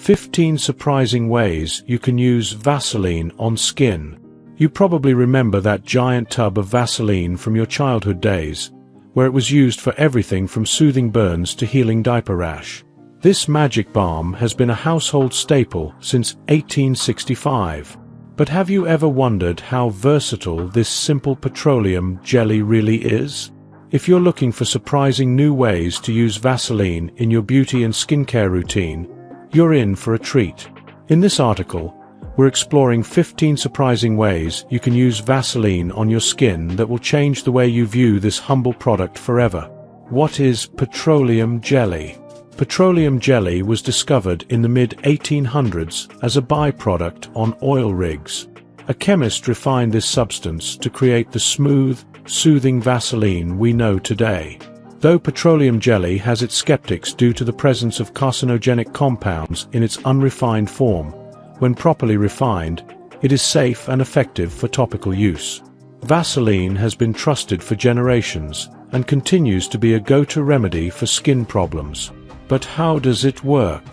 15 surprising ways you can use Vaseline on skin. You probably remember that giant tub of Vaseline from your childhood days, where it was used for everything from soothing burns to healing diaper rash. This magic balm has been a household staple since 1865. But have you ever wondered how versatile this simple petroleum jelly really is? If you're looking for surprising new ways to use Vaseline in your beauty and skincare routine, you're in for a treat. In this article, we're exploring 15 surprising ways you can use Vaseline on your skin that will change the way you view this humble product forever. What is petroleum jelly? Petroleum jelly was discovered in the mid-1800s as a byproduct on oil rigs. A chemist refined this substance to create the smooth, soothing Vaseline we know today. Though petroleum jelly has its skeptics due to the presence of carcinogenic compounds in its unrefined form, when properly refined, it is safe and effective for topical use. Vaseline has been trusted for generations and continues to be a go-to remedy for skin problems. But how does it work?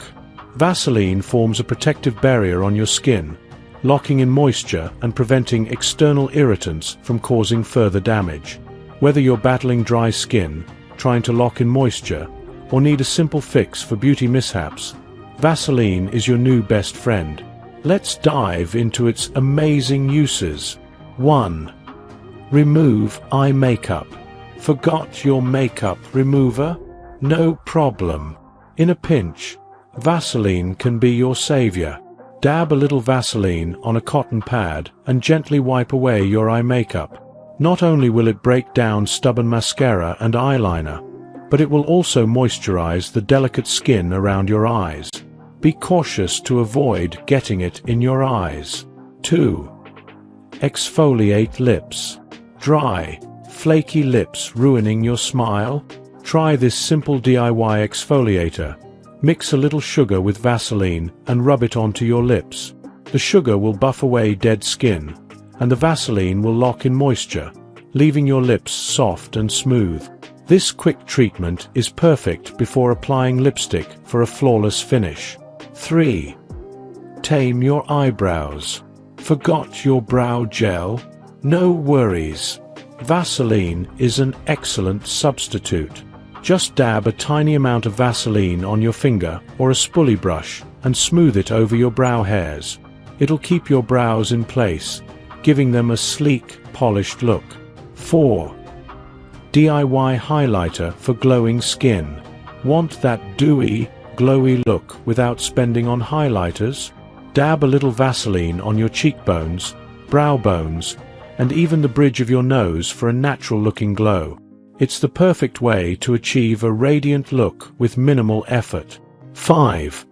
Vaseline forms a protective barrier on your skin, locking in moisture and preventing external irritants from causing further damage. Whether you're battling dry skin, trying to lock in moisture, or need a simple fix for beauty mishaps, Vaseline is your new best friend. Let's dive into its amazing uses. 1. Remove eye makeup. Forgot your makeup remover? No problem. In a pinch, Vaseline can be your savior. Dab a little Vaseline on a cotton pad and gently wipe away your eye makeup. Not only will it break down stubborn mascara and eyeliner, but it will also moisturize the delicate skin around your eyes. Be cautious to avoid getting it in your eyes. 2. Exfoliate lips. Dry, flaky lips ruining your smile? Try this simple DIY exfoliator. Mix a little sugar with Vaseline and rub it onto your lips. The sugar will buff away dead skin, and the Vaseline will lock in moisture, leaving your lips soft and smooth. This quick treatment is perfect before applying lipstick for a flawless finish. 3. Tame your eyebrows. Forgot your brow gel? No worries. Vaseline is an excellent substitute. Just dab a tiny amount of Vaseline on your finger or a spoolie brush and smooth it over your brow hairs. It'll keep your brows in place, giving them a sleek, polished look. 4. DIY highlighter for glowing skin. Want that dewy, glowy look without spending on highlighters? Dab a little Vaseline on your cheekbones, brow bones, and even the bridge of your nose for a natural-looking glow. It's the perfect way to achieve a radiant look with minimal effort. 5.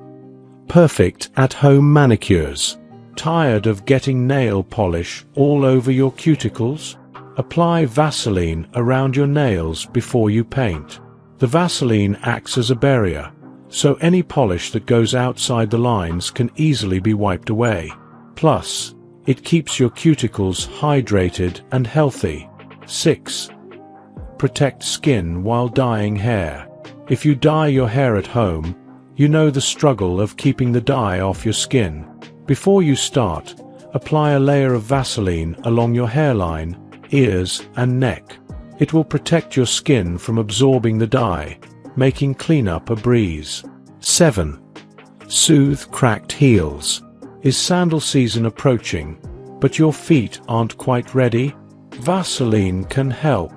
Perfect at-home manicures. Tired of getting nail polish all over your cuticles? Apply Vaseline around your nails before you paint. The Vaseline acts as a barrier, so any polish that goes outside the lines can easily be wiped away. Plus, it keeps your cuticles hydrated and healthy. 6. Protect skin while dyeing hair. If you dye your hair at home, you know the struggle of keeping the dye off your skin. Before you start, apply a layer of Vaseline along your hairline, ears, and neck. It will protect your skin from absorbing the dye, making cleanup a breeze. 7. Soothe cracked heels. Is sandal season approaching, but your feet aren't quite ready? Vaseline can help.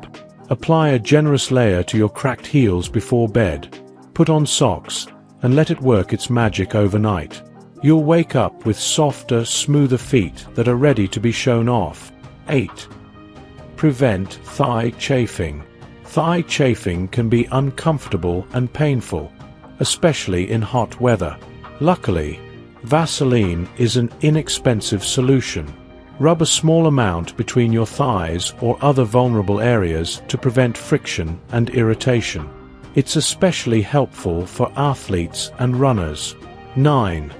Apply a generous layer to your cracked heels before bed. Put on socks, and let it work its magic overnight. You'll wake up with softer, smoother feet that are ready to be shown off. 8. Prevent thigh chafing. Thigh chafing can be uncomfortable and painful, especially in hot weather. Luckily, Vaseline is an inexpensive solution. Rub a small amount between your thighs or other vulnerable areas to prevent friction and irritation. It's especially helpful for athletes and runners. 9.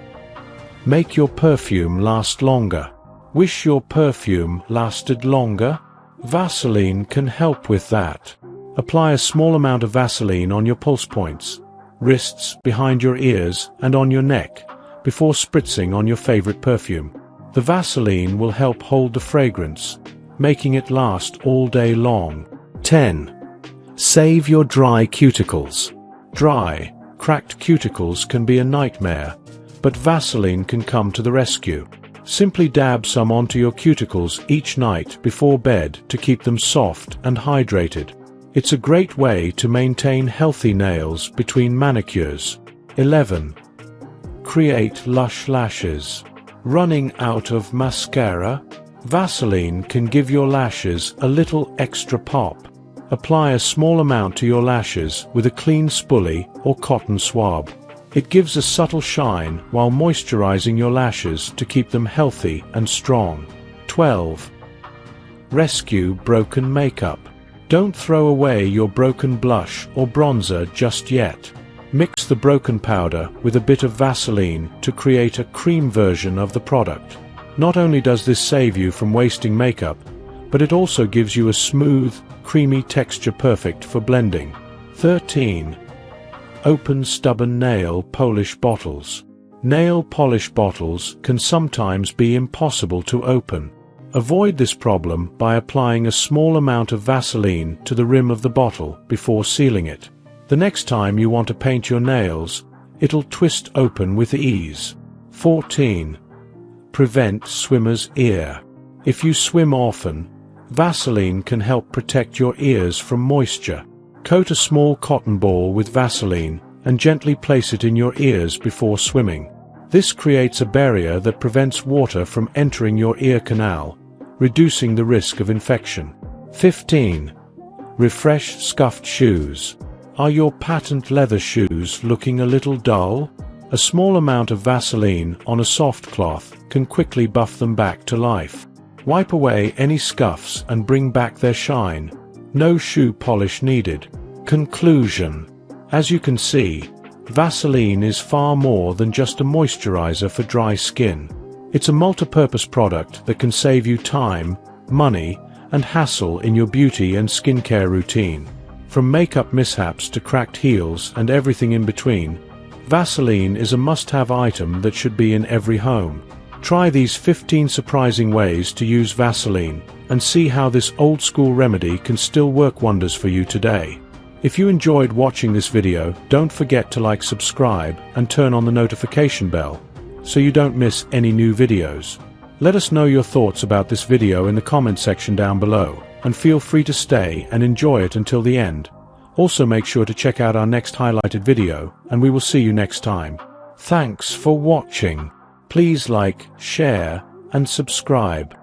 Make your perfume last longer. Wish your perfume lasted longer? Vaseline can help with that. Apply a small amount of Vaseline on your pulse points, wrists, behind your ears, and on your neck, before spritzing on your favorite perfume. The Vaseline will help hold the fragrance, making it last all day long. 10. Save your dry cuticles. Dry, cracked cuticles can be a nightmare, but Vaseline can come to the rescue. Simply dab some onto your cuticles each night before bed to keep them soft and hydrated. It's a great way to maintain healthy nails between manicures. 11. Create lush lashes. Running out of mascara? Vaseline can give your lashes a little extra pop. Apply a small amount to your lashes with a clean spoolie or cotton swab. It gives a subtle shine while moisturizing your lashes to keep them healthy and strong. 12. Rescue broken makeup. Don't throw away your broken blush or bronzer just yet. Mix the broken powder with a bit of Vaseline to create a cream version of the product. Not only does this save you from wasting makeup, but it also gives you a smooth, creamy texture perfect for blending. 13. Open stubborn nail polish bottles. Nail polish bottles can sometimes be impossible to open. Avoid this problem by applying a small amount of Vaseline to the rim of the bottle before sealing it. The next time you want to paint your nails, it'll twist open with ease. 14. Prevent swimmer's ear. If you swim often, Vaseline can help protect your ears from moisture. Coat a small cotton ball with Vaseline and gently place it in your ears before swimming. This creates a barrier that prevents water from entering your ear canal, reducing the risk of infection. 15. Refresh scuffed shoes. Are your patent leather shoes looking a little dull? A small amount of Vaseline on a soft cloth can quickly buff them back to life. Wipe away any scuffs and bring back their shine. No shoe polish needed. Conclusion. As you can see, Vaseline is far more than just a moisturizer for dry skin. It's a multi-purpose product that can save you time, money, and hassle in your beauty and skincare routine. From makeup mishaps to cracked heels and everything in between, Vaseline is a must-have item that should be in every home. Try these 15 surprising ways to use Vaseline and see how this old-school remedy can still work wonders for you today. If you enjoyed watching this video, don't forget to like, subscribe, and turn on the notification bell so you don't miss any new videos. Let us know your thoughts about this video in the comment section down below, and feel free to stay and enjoy it until the end. Also make sure to check out our next highlighted video, and we will see you next time. Thanks for watching. Please like, share, and subscribe.